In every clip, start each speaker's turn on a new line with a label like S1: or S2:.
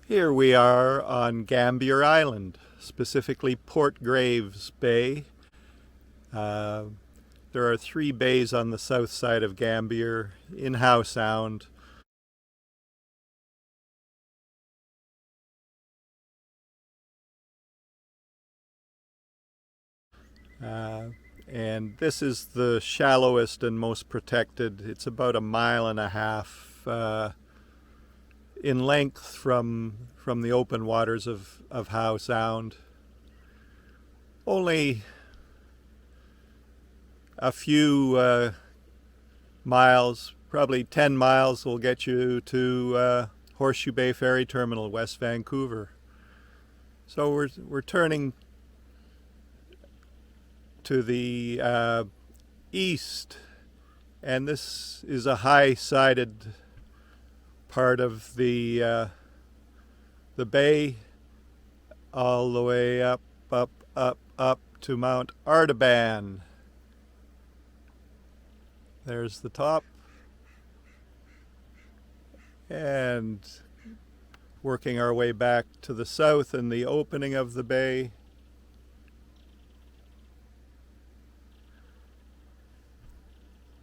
S1: Here we are on Gambier Island, specifically Port Graves Bay. There are 3 bays on the south side of Gambier in Howe Sound. And this is the shallowest and most protected. It's about 1.5 miles in length from the open waters of Howe Sound. Only a few miles, probably 10 miles, will get you to Horseshoe Bay Ferry Terminal, West Vancouver. So we're turning to the east, and this is a high-sided part of the bay, all the way up to Mount Artaban. There's the top, and working our way back to the south and the opening of the bay.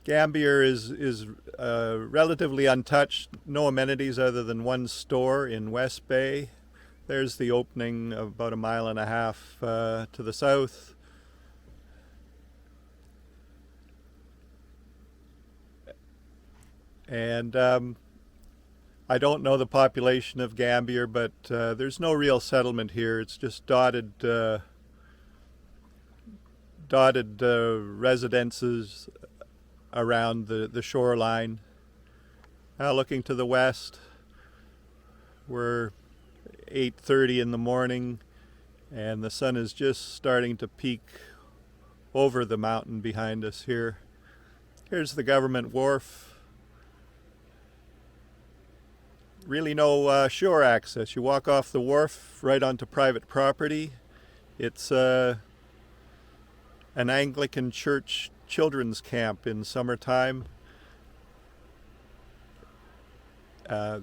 S1: Gambier is relatively untouched, no amenities other than one store in West Bay. There's the opening of about 1.5 miles to the south. And I don't know the population of Gambier, but there's no real settlement here. It's just dotted residences around the shoreline. Now looking to the west, we're 8:30 in the morning, and the sun is just starting to peek over the mountain behind us here. Here's the government wharf. Really no shore access. You walk off the wharf right onto private property. It's an Anglican church children's camp in summertime.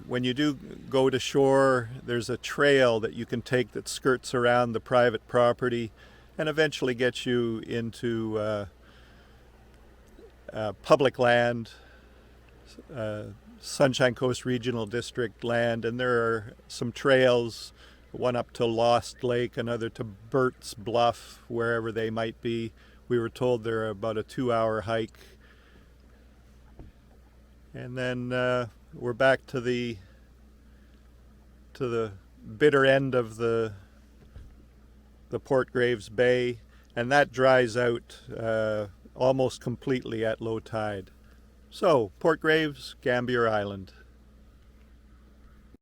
S1: When you do go to shore, there's a trail that you can take that skirts around the private property and eventually gets you into public land, Sunshine Coast Regional District land, and there are some trails, one up to Lost Lake, another to Burt's Bluff, wherever they might be. We were told they're about a 2-hour hike. And then we're back to the bitter end of the Port Graves Bay, and that dries out almost completely at low tide. So, Port Graves, Gambier Island.